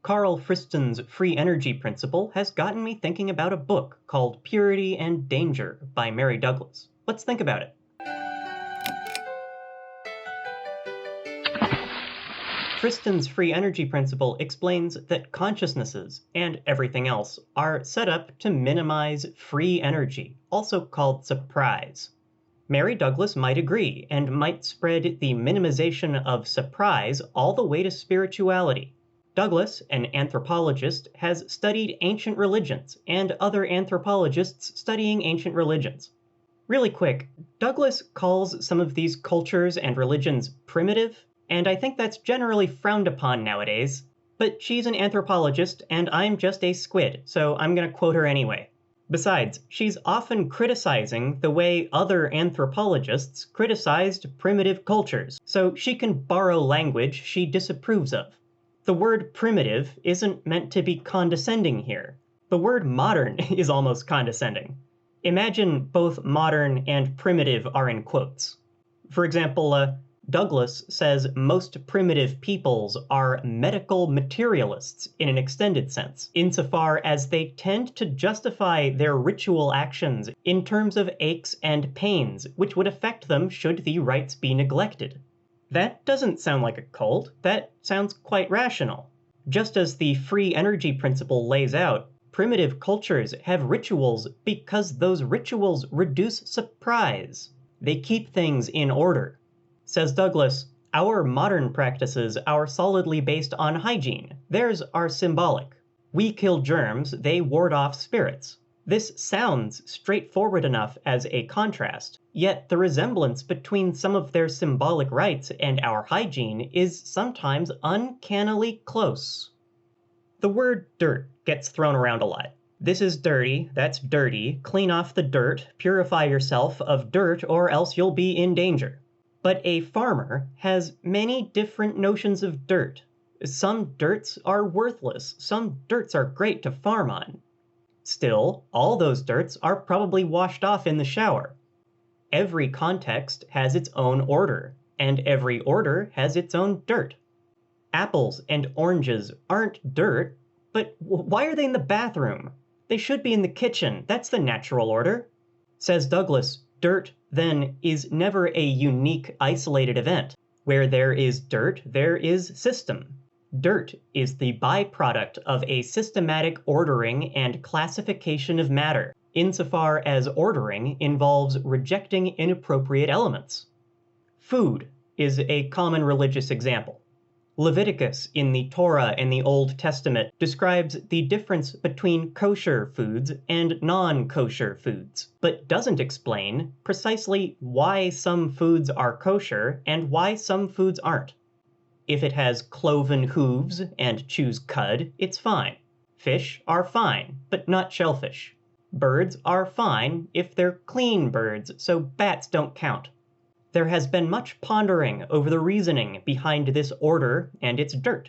Carl Friston's free energy principle has gotten me thinking about a book called Purity and Danger by Mary Douglas. Let's think about it. Friston's free energy principle explains that consciousnesses, and everything else, are set up to minimize free energy, also called surprise. Mary Douglas might agree, and might spread the minimization of surprise all the way to spirituality. Douglas, an anthropologist, has studied ancient religions, and other anthropologists studying ancient religions. Really quick, Douglas calls some of these cultures and religions primitive, and I think that's generally frowned upon nowadays. But she's an anthropologist, and I'm just a squid, so I'm gonna quote her anyway. Besides, she's often criticizing the way other anthropologists criticized primitive cultures, so she can borrow language she disapproves of. The word primitive isn't meant to be condescending here. The word modern is almost condescending. Imagine both modern and primitive are in quotes. For example, Douglas says most primitive peoples are medical materialists in an extended sense, insofar as they tend to justify their ritual actions in terms of aches and pains, which would affect them should the rites be neglected. That doesn't sound like a cult, that sounds quite rational. Just as the free energy principle lays out, primitive cultures have rituals because those rituals reduce surprise. They keep things in order. Says Douglas, our modern practices are solidly based on hygiene. Theirs are symbolic. We kill germs, they ward off spirits. This sounds straightforward enough as a contrast, yet the resemblance between some of their symbolic rites and our hygiene is sometimes uncannily close. The word dirt gets thrown around a lot. This is dirty, that's dirty, clean off the dirt, purify yourself of dirt or else you'll be in danger. But a farmer has many different notions of dirt. Some dirts are worthless, some dirts are great to farm on. Still, all those dirts are probably washed off in the shower. Every context has its own order, and every order has its own dirt. Apples and oranges aren't dirt, but why are they in the bathroom? They should be in the kitchen, that's the natural order. Says Douglas, dirt, then, is never a unique, isolated event. Where there is dirt, there is system. Dirt is the byproduct of a systematic ordering and classification of matter, insofar as ordering involves rejecting inappropriate elements. Food is a common religious example. Leviticus in the Torah and the Old Testament describes the difference between kosher foods and non-kosher foods, but doesn't explain precisely why some foods are kosher and why some foods aren't. If it has cloven hooves and chews cud, it's fine. Fish are fine, but not shellfish. Birds are fine if they're clean birds, so bats don't count. There has been much pondering over the reasoning behind this order and its dirt.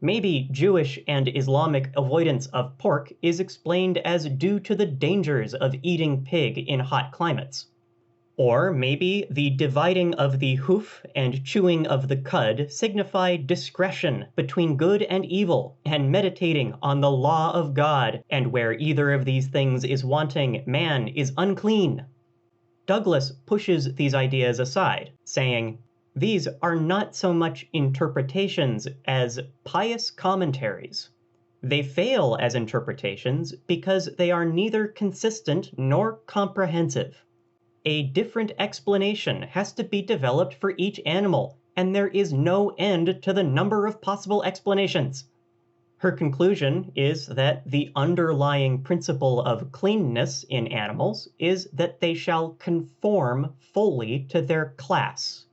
Maybe Jewish and Islamic avoidance of pork is explained as due to the dangers of eating pig in hot climates. Or maybe the dividing of the hoof and chewing of the cud signify discretion between good and evil, and meditating on the law of God, and where either of these things is wanting, man is unclean. Douglas pushes these ideas aside, saying, these are not so much interpretations as pious commentaries. They fail as interpretations because they are neither consistent nor comprehensive. A different explanation has to be developed for each animal, and there is no end to the number of possible explanations. Her conclusion is that the underlying principle of cleanness in animals is that they shall conform fully to their class.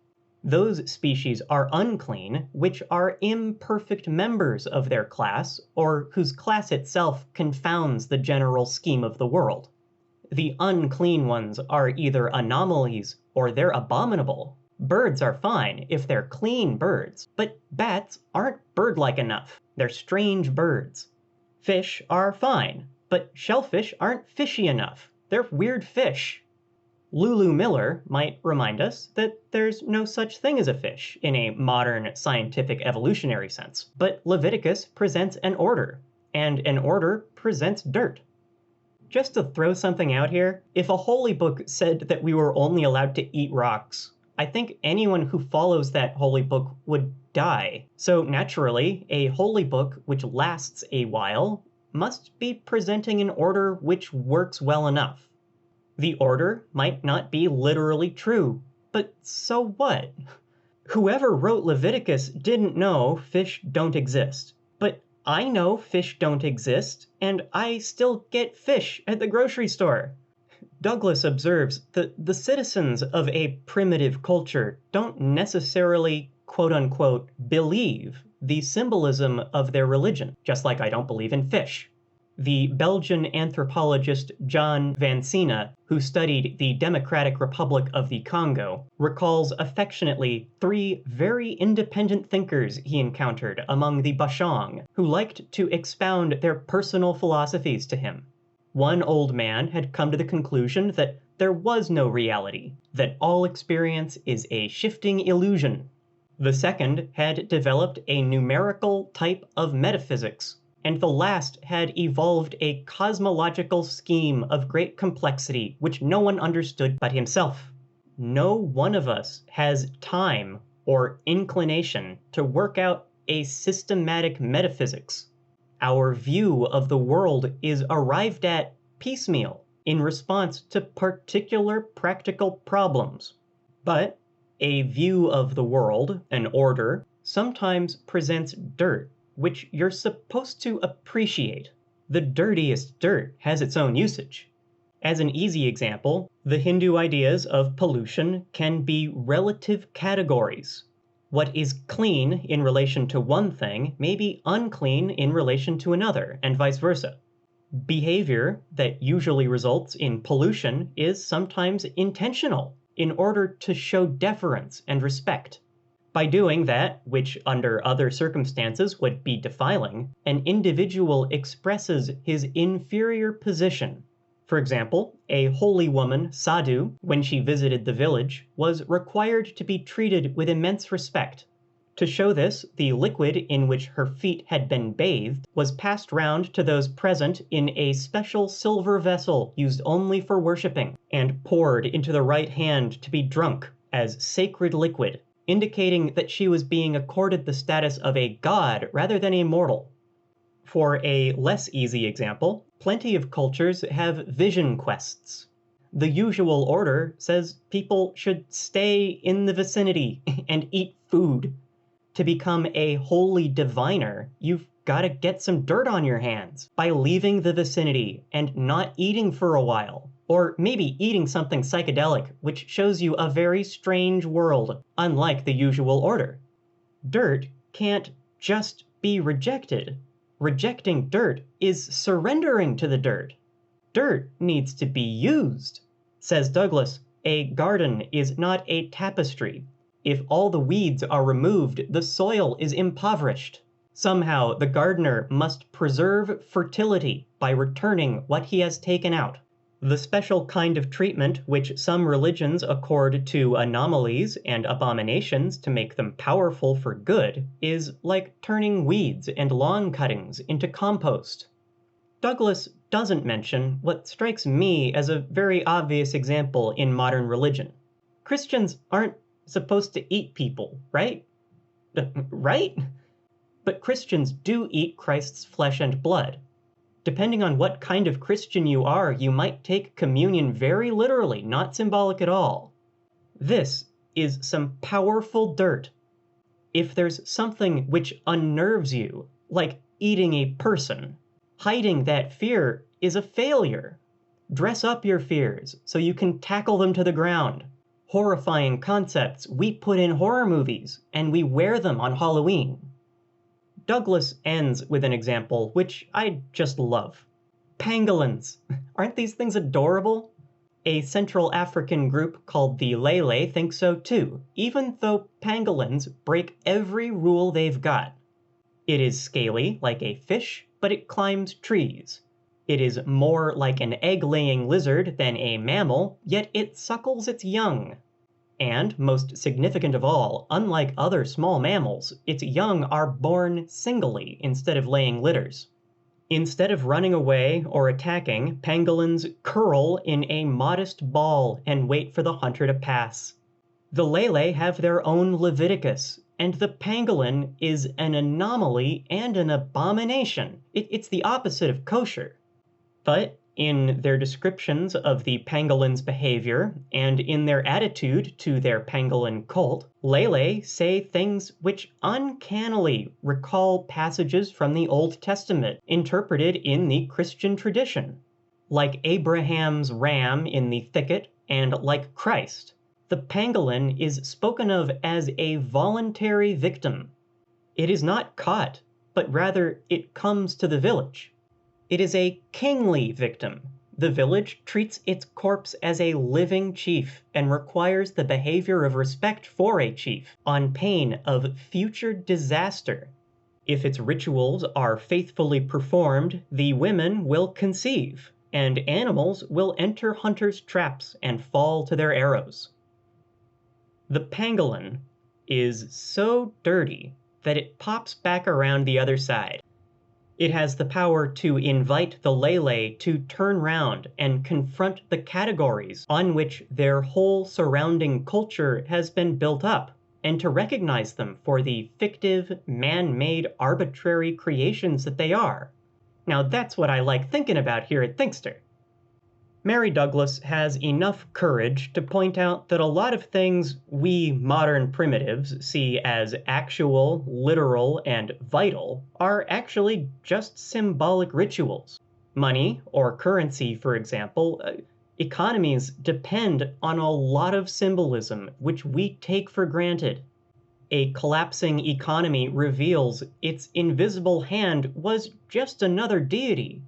Those species are unclean which are imperfect members of their class, or whose class itself confounds the general scheme of the world. The unclean ones are either anomalies or they're abominable. Birds are fine if they're clean birds, but bats aren't bird-like enough. They're strange birds. Fish are fine, but shellfish aren't fishy enough. They're weird fish. Lulu Miller might remind us that there's no such thing as a fish in a modern scientific evolutionary sense, but Leviticus presents an order, and an order presents dirt. Just to throw something out here, if a holy book said that we were only allowed to eat rocks, I think anyone who follows that holy book would die. So naturally, a holy book which lasts a while must be presenting an order which works well enough. The order might not be literally true, but so what? Whoever wrote Leviticus didn't know fish don't exist. But I know fish don't exist, and I still get fish at the grocery store. Douglas observes that the citizens of a primitive culture don't necessarily, quote unquote, believe the symbolism of their religion, just like I don't believe in fish. The Belgian anthropologist John Van Sina, who studied the Democratic Republic of the Congo, recalls affectionately 3 very independent thinkers he encountered among the Bashang, who liked to expound their personal philosophies to him. One old man had come to the conclusion that there was no reality, that all experience is a shifting illusion. The second had developed a numerical type of metaphysics, and the last had evolved a cosmological scheme of great complexity which no one understood but himself. No one of us has time or inclination to work out a systematic metaphysics. Our view of the world is arrived at piecemeal in response to particular practical problems. But a view of the world, an order, sometimes presents dirt which you're supposed to appreciate. The dirtiest dirt has its own usage. As an easy example, the Hindu ideas of pollution can be relative categories. What is clean in relation to one thing may be unclean in relation to another, and vice versa. Behavior that usually results in pollution is sometimes intentional in order to show deference and respect. By doing that, which under other circumstances would be defiling, an individual expresses his inferior position. For example, a holy woman, Sadhu, when she visited the village, was required to be treated with immense respect. To show this, the liquid in which her feet had been bathed was passed round to those present in a special silver vessel used only for worshipping, and poured into the right hand to be drunk as sacred liquid, indicating that she was being accorded the status of a god rather than a mortal. For a less easy example, plenty of cultures have vision quests. The usual order says people should stay in the vicinity and eat food. To become a holy diviner, you've got to get some dirt on your hands by leaving the vicinity and not eating for a while. Or maybe eating something psychedelic, which shows you a very strange world, unlike the usual order. Dirt can't just be rejected. Rejecting dirt is surrendering to the dirt. Dirt needs to be used. Says Douglas, a garden is not a tapestry. If all the weeds are removed, the soil is impoverished. Somehow the gardener must preserve fertility by returning what he has taken out. The special kind of treatment which some religions accord to anomalies and abominations to make them powerful for good is like turning weeds and lawn cuttings into compost. Douglas doesn't mention what strikes me as a very obvious example in modern religion. Christians aren't supposed to eat people, right? Right? But Christians do eat Christ's flesh and blood. Depending on what kind of Christian you are, you might take communion very literally, not symbolic at all. This is some powerful dirt. If there's something which unnerves you, like eating a person, hiding that fear is a failure. Dress up your fears so you can tackle them to the ground. Horrifying concepts we put in horror movies, and we wear them on Halloween. Douglas ends with an example which I just love. Pangolins. Aren't these things adorable? A Central African group called the Lele think so too, even though pangolins break every rule they've got. It is scaly, like a fish, but it climbs trees. It is more like an egg-laying lizard than a mammal, yet it suckles its young. And, most significant of all, unlike other small mammals, its young are born singly instead of laying litters. Instead of running away or attacking, pangolins curl in a modest ball and wait for the hunter to pass. The Lele have their own Leviticus, and the pangolin is an anomaly and an abomination. It's the opposite of kosher. But in their descriptions of the pangolin's behavior and in their attitude to their pangolin cult, Lele say things which uncannily recall passages from the Old Testament interpreted in the Christian tradition. Like Abraham's ram in the thicket and like Christ, the pangolin is spoken of as a voluntary victim. It is not caught, but rather it comes to the village. It is a kingly victim. The village treats its corpse as a living chief and requires the behavior of respect for a chief on pain of future disaster. If its rituals are faithfully performed, the women will conceive, and animals will enter hunters' traps and fall to their arrows. The pangolin is so dirty that it pops back around the other side. It has the power to invite the Lele to turn round and confront the categories on which their whole surrounding culture has been built up, and to recognize them for the fictive, man-made, arbitrary creations that they are. Now that's what I like thinking about here at Thinkster. Mary Douglas has enough courage to point out that a lot of things we modern primitives see as actual, literal, and vital are actually just symbolic rituals. Money, or currency, for example, economies depend on a lot of symbolism which we take for granted. A collapsing economy reveals its invisible hand was just another deity.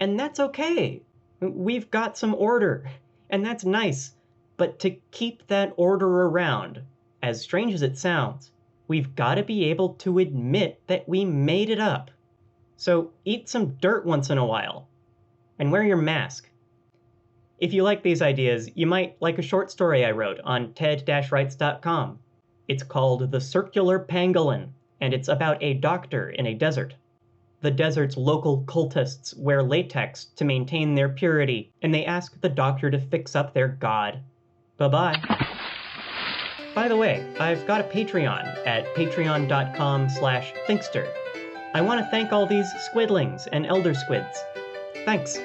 And that's okay. We've got some order, and that's nice, but to keep that order around, as strange as it sounds, we've got to be able to admit that we made it up. So eat some dirt once in a while, and wear your mask. If you like these ideas, you might like a short story I wrote on ted-writes.com. It's called The Circular Pangolin, and it's about a doctor in a desert. The desert's local cultists wear latex to maintain their purity, and they ask the doctor to fix up their god. Bye-bye. By the way, I've got a Patreon at patreon.com/thinkster. I want to thank all these squidlings and elder squids. Thanks.